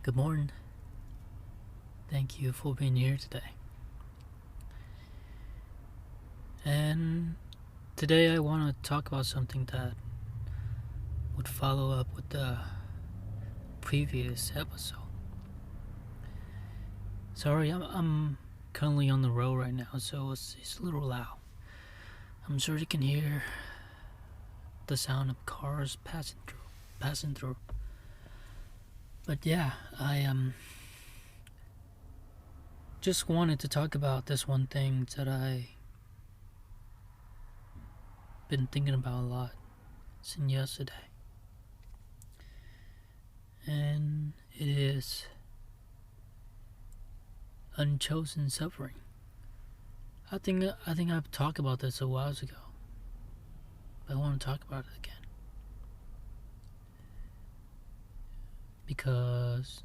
Good morning. Thank you for being here today. And today I want to talk about something that would follow up with the previous episode. Sorry, I'm currently on the road right now, so it's a little loud. I'm sure you can hear the sound of cars passing through. But yeah, I just wanted to talk about this one thing that I been thinking about a lot since yesterday. And it is Unchosen Suffering. I think I've talked about this a while ago, but I want to talk about it again because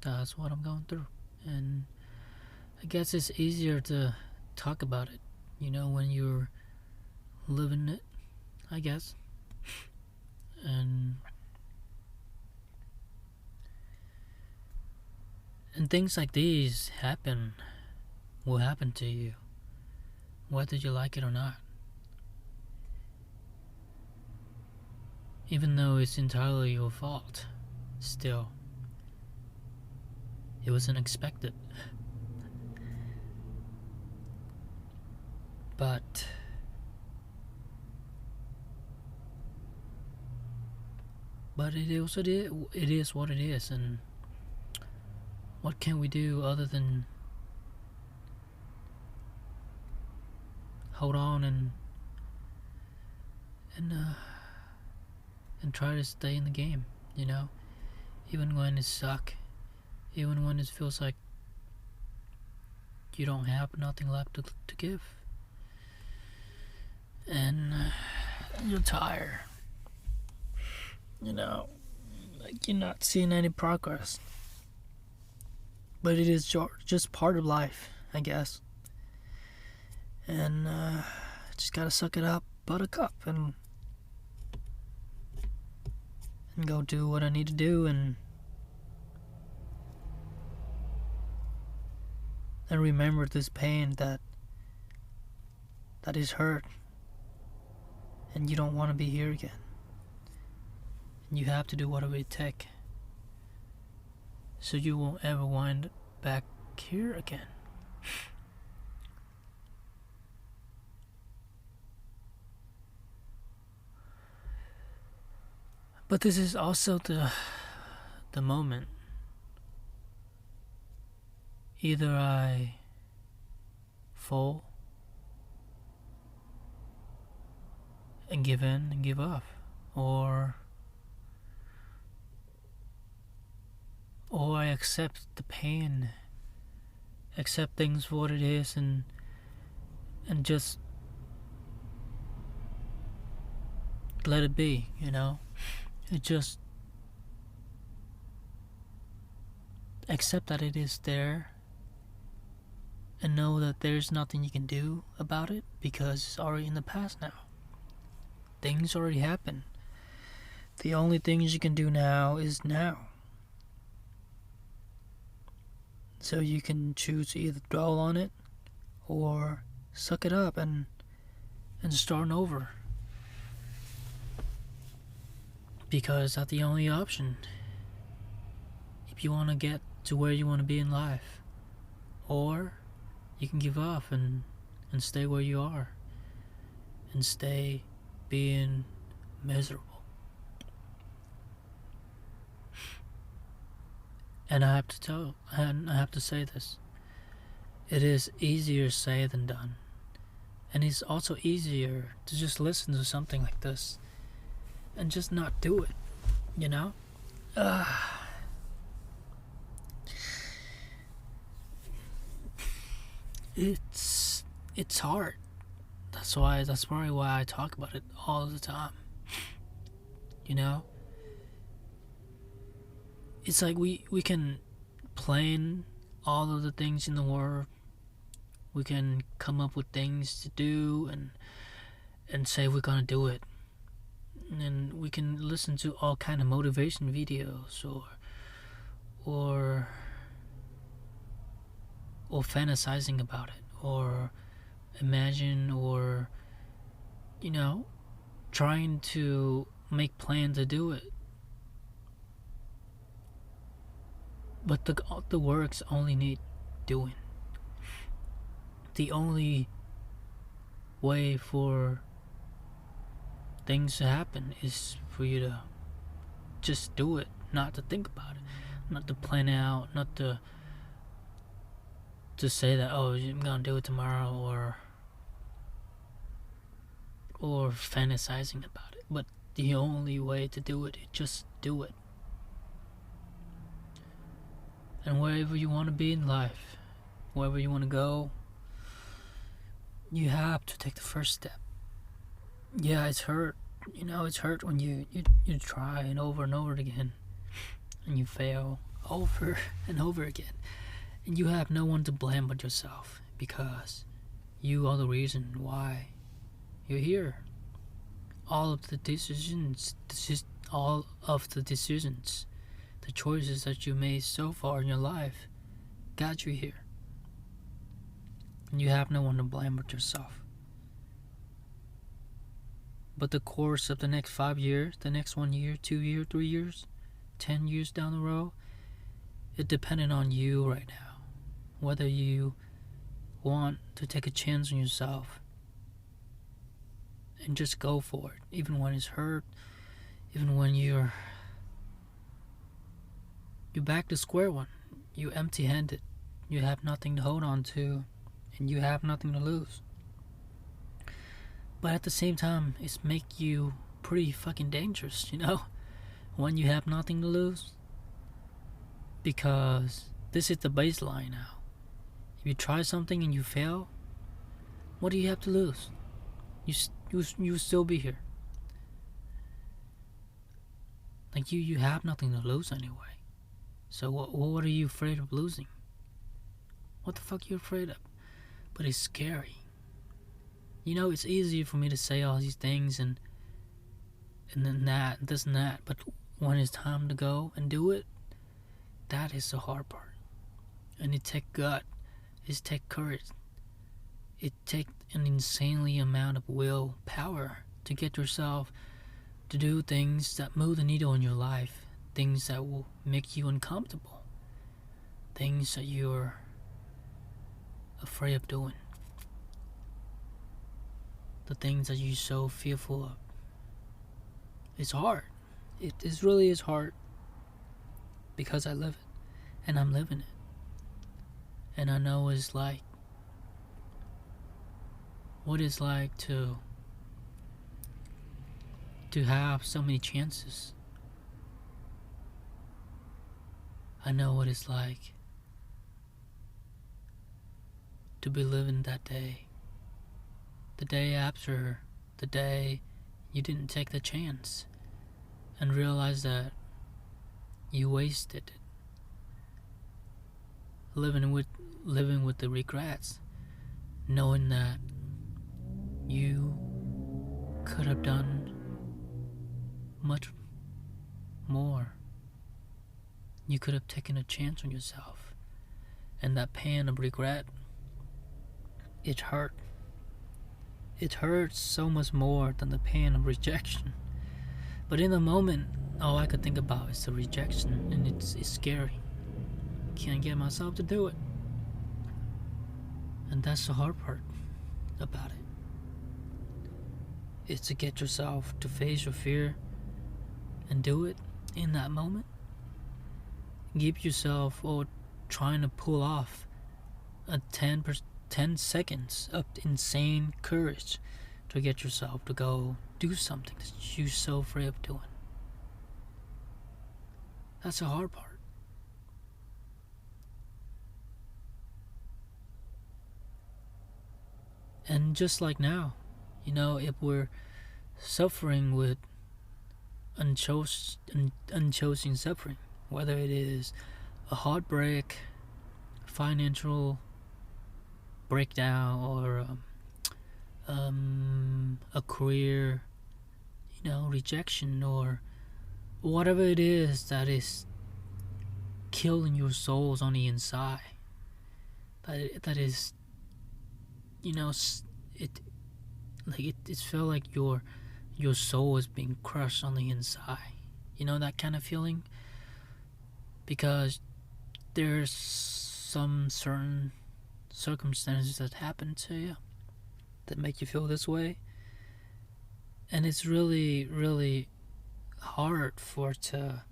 that's what I'm going through, and I guess it's easier to talk about it, when you're living it, I guess. And things like these will happen to you, whether you like it or not. Even though it's entirely your fault, still, it was unexpected. But it is what it is, and what can we do other than hold on and try to stay in the game, even when it sucks, even when it feels like you don't have nothing left to give, and you're tired, like you're not seeing any progress. But it is just part of life, I guess. And just gotta suck it up, buttercup, and go do what I need to do, and remember this pain that is hurt, and you don't want to be here again. And you have to do whatever it takes so you won't ever wind back here again. But this is also the moment. Either I fall and give in and give up, or I accept the pain, accept things for what it is, and just let it be, It just accept that it is there and know that there's nothing you can do about it because it's already in the past now. Things already happened. The only things you can do now is now. So you can choose to either dwell on it or suck it up and start over. Because that's the only option if you want to get to where you want to be in life. Or you can give up and stay where you are and stay being miserable. And I have to say this. It is easier said than done. And it's also easier to just listen to something like this and just not do it, It's hard. That's probably why I talk about it all the time. It's like we can plan all of the things in the world. We can come up with things to do and say we're gonna do it. And we can listen to all kind of motivation videos or or fantasizing about it, or imagine, or trying to make plans to do it. But the works only need doing. The only way for things to happen is for you to just do it, not to think about it, not to plan out, not to say that, oh, I'm gonna do it tomorrow, or fantasizing about it. But the only way to do it is just do it. And wherever you want to be in life, wherever you want to go, you have to take the first step. Yeah, it's hurt. It's hurt when you try and over again, and you fail over and over again. And you have no one to blame but yourself, because you are the reason why you're here. All of the decisions, the choices that you made so far in your life got you here. And you have no one to blame but yourself. But the course of the next 5 years, the next 1 year, 2 years, 3 years, 10 years down the road, it depended on you right now. Whether you want to take a chance on yourself and just go for it, even when it's hurt, even when you're back to square one. You're empty-handed. You have nothing to hold on to, and you have nothing to lose. But at the same time, it's make you pretty fucking dangerous, when you have nothing to lose. Because this is the baseline now. If you try something and you fail, what do you have to lose? You still be here. Like you have nothing to lose anyway. So what are you afraid of losing? What the fuck are you afraid of? But it's scary. It's easy for me to say all these things and then that, this and that, but when it's time to go and do it, that is the hard part. And it takes gut, it takes courage, it takes an insanely amount of willpower to get yourself to do things that move the needle in your life, things that will make you uncomfortable, things that you're afraid of doing, the things that you're so fearful of. It's hard. It really is hard, because I live it, and I'm living it, and I know it's like what it's like to have so many chances. I know what it's like to be living that day, the day after the day you didn't take the chance, and realize that you wasted it, living with the regrets, knowing that you could have done much more. You could have taken a chance on yourself, and that pain of regret, it hurt. It hurts so much more than the pain of rejection. But in the moment, all I could think about is the rejection, and it's scary. Can't get myself to do it. And that's the hard part about it. It's to get yourself to face your fear and do it in that moment. Give yourself, or trying to pull off a 10 seconds of insane courage to get yourself to go do something that you're so afraid of doing. That's the hard part. And just like now, if we're suffering with unchosen suffering, whether it is a heartbreak, financial breakdown, or a career, rejection, or whatever it is that is killing your souls on the inside. That is, you know, it felt like your soul is being crushed on the inside. You know that kind of feeling? Because there's some certain circumstances that happen to you that make you feel this way, and it's really, really hard for it to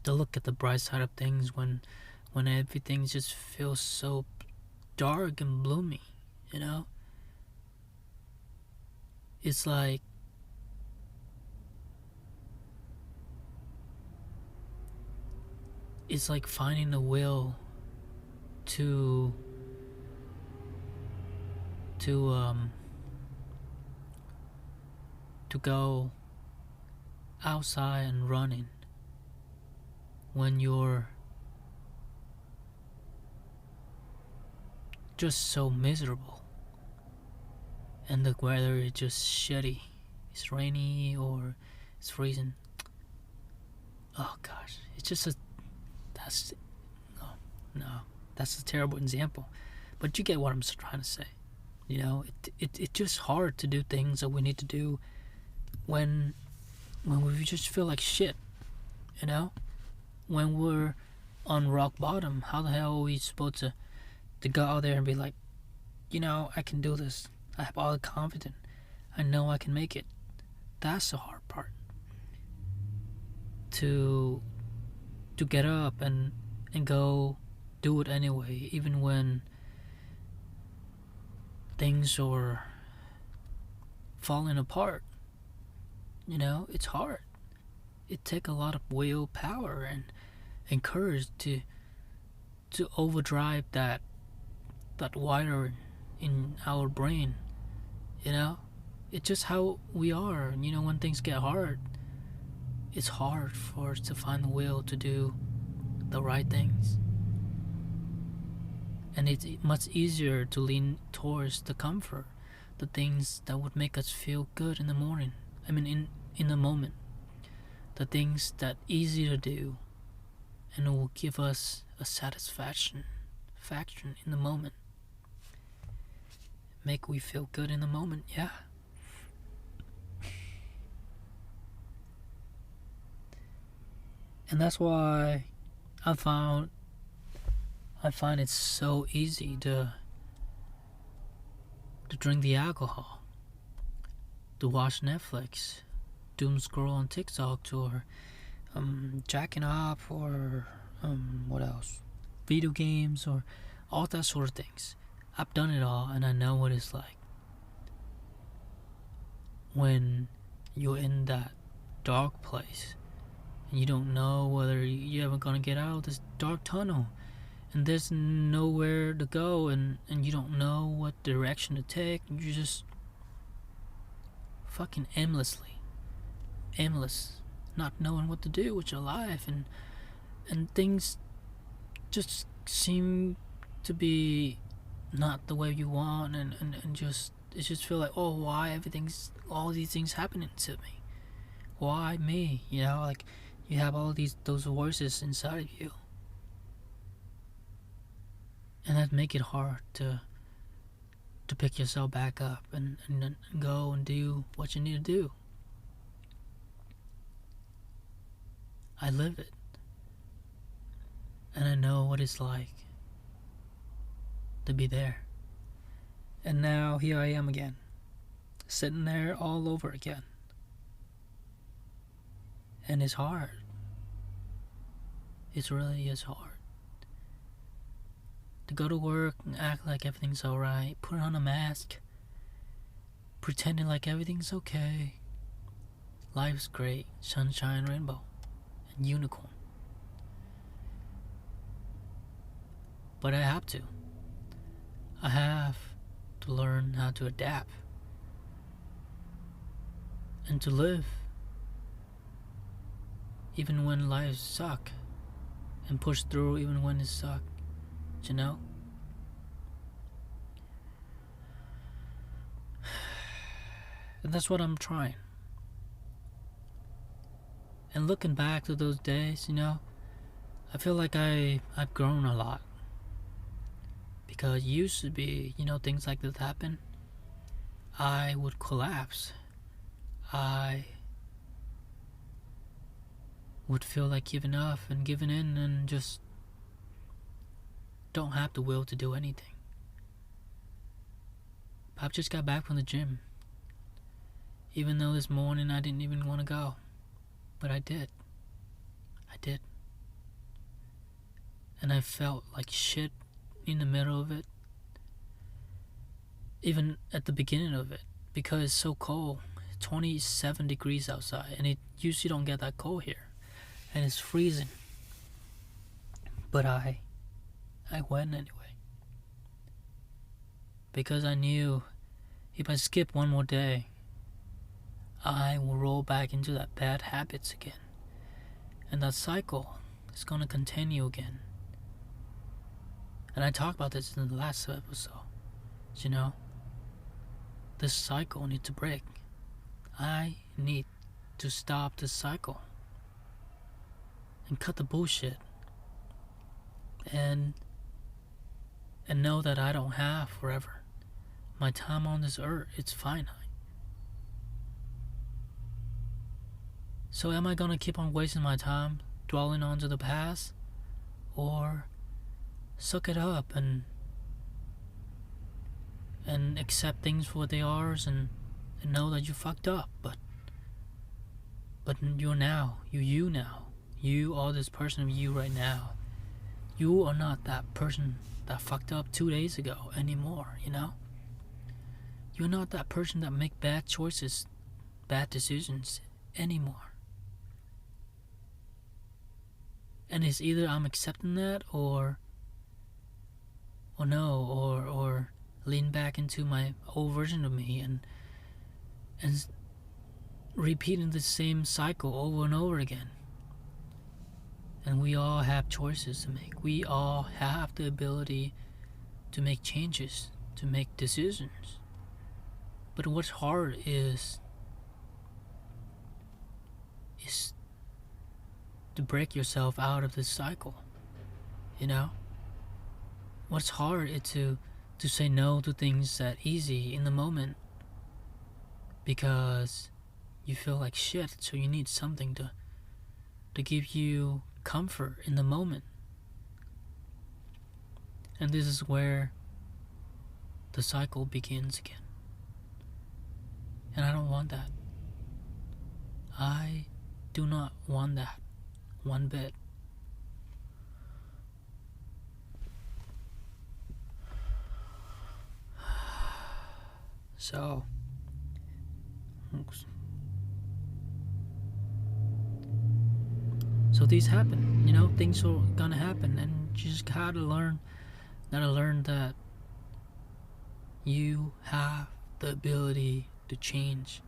look at the bright side of things when everything just feels so dark and gloomy. You know, it's like finding the will to go outside and running when you're just so miserable and the weather is just shitty. It's rainy or it's freezing. Oh gosh, it's just that's a terrible example, but you get what I'm trying to say. You know, it's just hard to do things that we need to do when we just feel like shit. You know, when we're on rock bottom, how the hell are we supposed to go out there and be like, you know, I can do this. I have all the confidence. I know I can make it. That's the hard part. To get up and go do it anyway, even when things are falling apart. You know, it's hard. It takes a lot of willpower and courage to overdrive that wire in our brain. You know, it's just how we are. You know, when things get hard, it's hard for us to find the will to do the right things. And it's much easier to lean towards the comfort, the things that would make us feel good in the morning. I mean, in the moment. The things that easy to do and it will give us a satisfaction in the moment. Make we feel good in the moment, yeah. And that's why I find it so easy to drink the alcohol, to watch Netflix, doom scroll on TikTok, or jacking off, or what else? Video games, or all that sort of things. I've done it all, and I know what it's like. When you're in that dark place, and you don't know whether you're ever gonna get out of this dark tunnel, and there's nowhere to go, and you don't know what direction to take, and you're just fucking aimless, not knowing what to do with your life, and things just seem to be not the way you want, and just it just feel like, oh, why all these things happening to me? Why me? You know, like you have all those voices inside of you, and that make it hard to pick yourself back up and go and do what you need to do. I live it, and I know what it's like to be there. And now here I am again, sitting there all over again. And it's hard. It really is hard. To go to work and act like everything's alright, put on a mask, pretending like everything's okay. Life's great, sunshine, rainbow, and unicorn. But I have to learn how to adapt and to live even when lives suck, and push through even when it sucks, you know? And that's what I'm trying. And looking back to those days, you know, I feel like I've grown a lot. Because it used to be, things like this happen, I would collapse. I would feel like giving up and giving in and just don't have the will to do anything. I've just got back from the gym. Even though this morning I didn't even want to go. But I did. And I felt like shit in the middle of it. Even at the beginning of it. Because it's so cold. 27 degrees outside. And it usually don't get that cold here. And it's freezing. But I went anyway. Because I knew if I skip one more day, I will roll back into that bad habits again. And that cycle is going to continue again. And I talked about this in the last episode. This cycle needs to break. I need to stop this cycle. And cut the bullshit. And know that I don't have forever. My time on this earth, it's finite. So am I gonna keep on wasting my time dwelling onto the past? Or suck it up and accept things for what they are and know that you fucked up, but you're now, you now. You are this person of you right now. You are not that person that fucked up 2 days ago anymore, You're not that person that make bad choices, bad decisions anymore. And it's either I'm accepting that or no, or lean back into my old version of me and repeating the same cycle over and over again. And we all have choices to make. We all have the ability to make changes, to make decisions. But what's hard is to break yourself out of this cycle. What's hard is to say no to things that easy in the moment because you feel like shit, so you need something to give you comfort in the moment. And this is where the cycle begins again. And I don't want that. I do not want that one bit. So these happen, things are gonna happen, and you just gotta learn that you have the ability to change.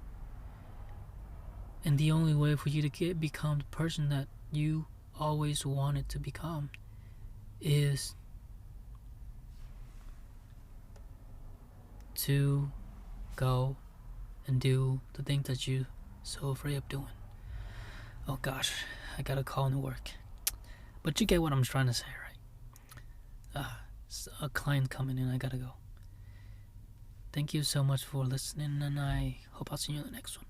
And the only way for you to become the person that you always wanted to become is to go and do the things that you're so afraid of doing. Oh gosh, I got a call to work. But you get what I'm trying to say, right? A client coming in, I gotta go. Thank you so much for listening, and I hope I'll see you in the next one.